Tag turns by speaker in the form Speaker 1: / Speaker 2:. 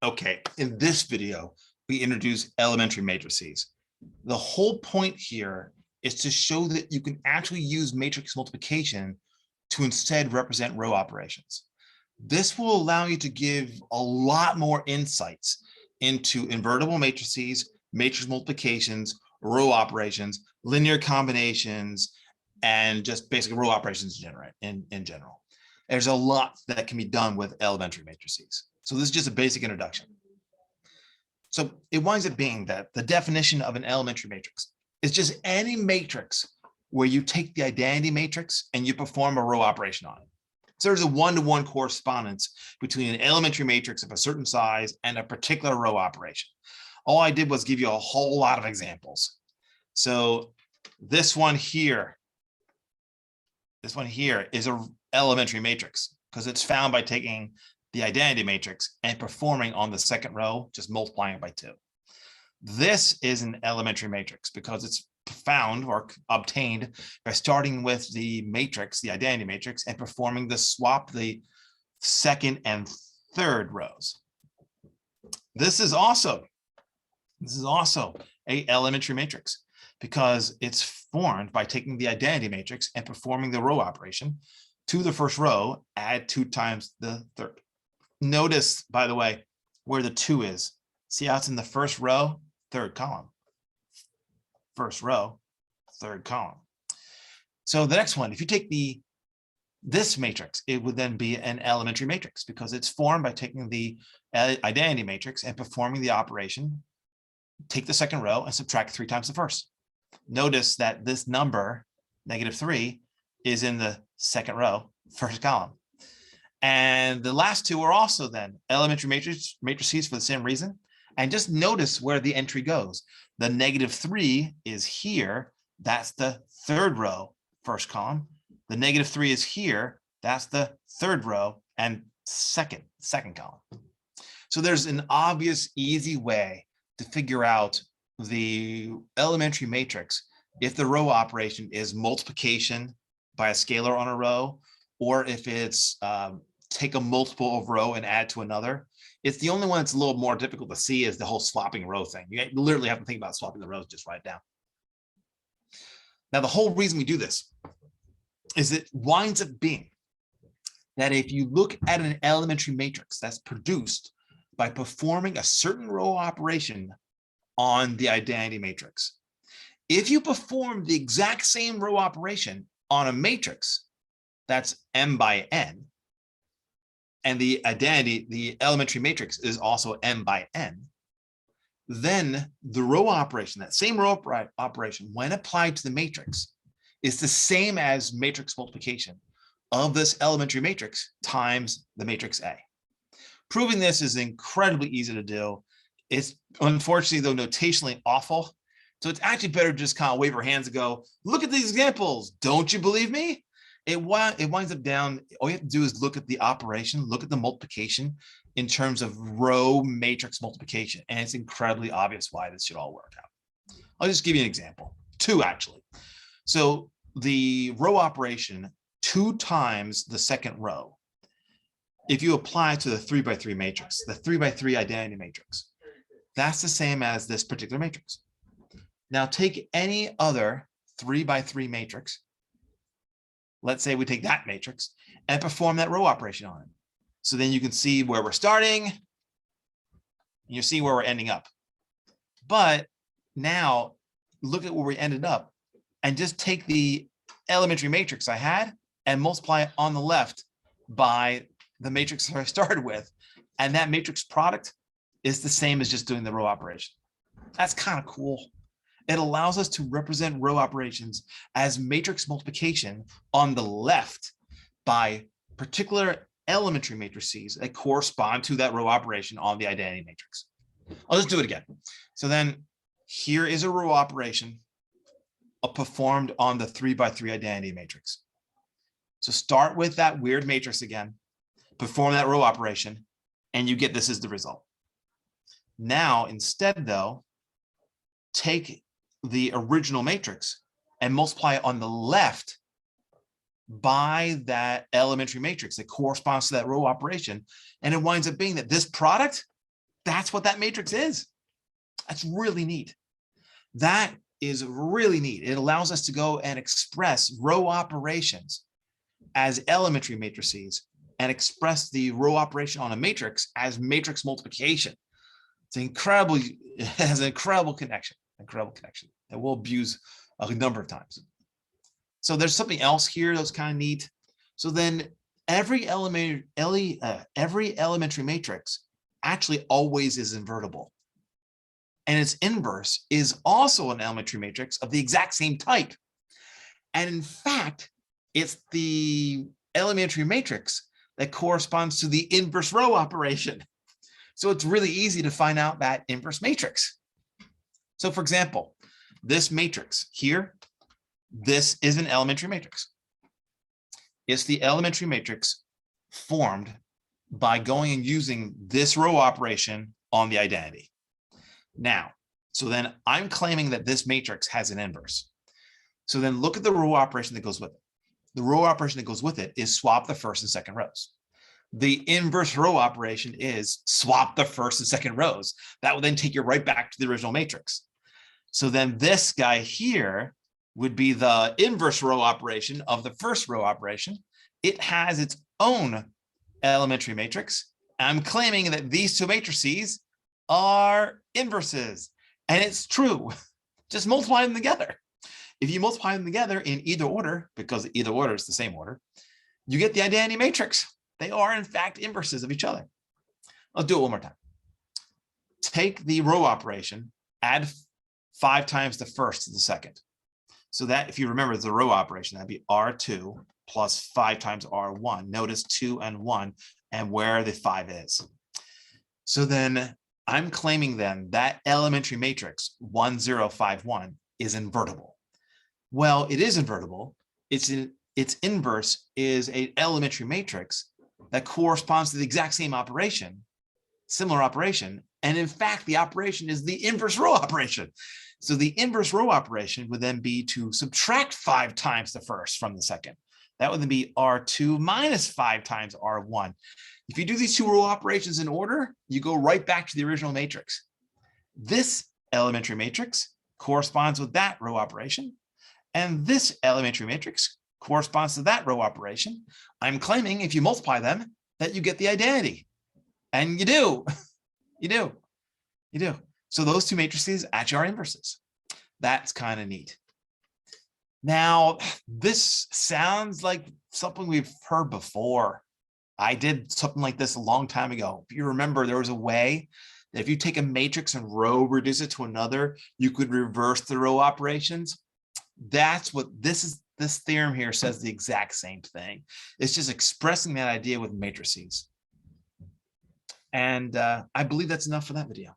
Speaker 1: Okay, in this video, we introduce elementary matrices. The whole point here is to show that you can actually use matrix multiplication to instead represent row operations. This will allow you to give a lot more insights into invertible matrices, matrix multiplications, row operations, linear combinations, and just basic row operations in general. There's a lot that can be done with elementary matrices. So this is just a basic introduction. So it winds up being that the definition of an elementary matrix is just any matrix where you take the identity matrix and you perform a row operation on it. So there's a one-to-one correspondence between an elementary matrix of a certain size and a particular row operation. All I did was give you a whole lot of examples. So this one here is an elementary matrix because it's found by taking the identity matrix and performing on the second row, just multiplying it by 2. This is an elementary matrix because it's found or obtained by starting with the matrix, the identity matrix, and performing the swap the second and third rows. This is also a elementary matrix because it's formed by taking the identity matrix and performing the row operation to the first row, add 2 times the third. Notice, by the way, where the 2 is. See how it's in the first row, third column. First row, third column. So the next one, if you take this matrix, it would then be an elementary matrix because it's formed by taking the identity matrix and performing the operation, take the second row and subtract 3 times the first. Notice that this number, -3, is in the second row, first column. And the last 2 are also then elementary matrices for the same reason. And just notice where the entry goes. The -3 is here. That's the third row, first column. The -3 is here. That's the third row and second column. So there's an obvious, easy way to figure out the elementary matrix if the row operation is multiplication by a scalar on a row, or if it's take a multiple of row and add to another. It's the only one that's a little more difficult to see is the whole swapping row thing. You literally have to think about swapping the rows, just write it down. Now, the whole reason we do this is it winds up being that if you look at an elementary matrix that's produced by performing a certain row operation on the identity matrix, if you perform the exact same row operation on a matrix that's m by n, and the elementary matrix is also m by n, then the row operation, that same row operation, when applied to the matrix, is the same as matrix multiplication of this elementary matrix times the matrix A. Proving this is incredibly easy to do. It's unfortunately, though, notationally awful. So it's actually better to just kind of wave our hands and go, look at these examples. Don't you believe me? It winds up down. All you have to do is look at the operation, look at the multiplication in terms of row matrix multiplication. And it's incredibly obvious why this should all work out. I'll just give you an example, 2 actually. So the row operation 2 times the second row, if you apply to the 3 by 3 matrix, the 3 by 3 identity matrix, that's the same as this particular matrix. Now take any other 3 by 3 matrix. Let's say we take that matrix and perform that row operation on it. So then you can see where we're starting, and you see where we're ending up. But now look at where we ended up and just take the elementary matrix I had and multiply it on the left by the matrix that I started with. And that matrix product is the same as just doing the row operation. That's kind of cool. It allows us to represent row operations as matrix multiplication on the left by particular elementary matrices that correspond to that row operation on the identity matrix. I'll just do it again. So then here is a row operation performed on the 3 by 3 identity matrix. So start with that weird matrix again, perform that row operation, and you get this as the result. Now, instead though, take the original matrix and multiply it on the left by that elementary matrix that corresponds to that row operation. And it winds up being that this product That's what that matrix is. That's really neat. That is really neat. It allows us to go and express row operations as elementary matrices and express the row operation on a matrix as matrix multiplication. It's incredible. It has an incredible connection that we'll abuse a number of times. So there's something else here that's kind of neat. So then every elementary matrix actually always is invertible. And its inverse is also an elementary matrix of the exact same type. And in fact, it's the elementary matrix that corresponds to the inverse row operation. So it's really easy to find out that inverse matrix. So for example, this matrix here, this is an elementary matrix. It's the elementary matrix formed by going and using this row operation on the identity. Now, so then I'm claiming that this matrix has an inverse. So then look at the row operation that goes with it. The row operation that goes with it is swap the first and second rows. The inverse row operation is swap the first and second rows. That will then take you right back to the original matrix. So then this guy here would be the inverse row operation of the first row operation. It has its own elementary matrix. I'm claiming that these two matrices are inverses, and it's true. Just multiply them together. If you multiply them together in either order, because either order is the same order, you get the identity matrix. They are in fact inverses of each other. I'll do it one more time. Take the row operation, add 5 times the first to the second. So that, if you remember the row operation, that'd be R2 plus 5 times R1. Notice 2 and 1 and where the 5 is. So then I'm claiming then that elementary matrix 1, 0, 5, 1 is invertible. Well, it is invertible. Its inverse is an elementary matrix that corresponds to the exact same operation, similar operation. And in fact, the operation is the inverse row operation. So the inverse row operation would then be to subtract 5 times the first from the second. That would then be R2 minus 5 times R1. If you do these two row operations in order, you go right back to the original matrix. This elementary matrix corresponds with that row operation, and this elementary matrix corresponds to that row operation. I'm claiming if you multiply them that you get the identity. And you do. You do. You do. So those two matrices actually are inverses. That's kind of neat. Now, this sounds like something we've heard before. I did something like this a long time ago. If you remember, there was a way that if you take a matrix and row, reduce it to another, you could reverse the row operations. That's what this is. This theorem here says the exact same thing. It's just expressing that idea with matrices. And I believe that's enough for that video.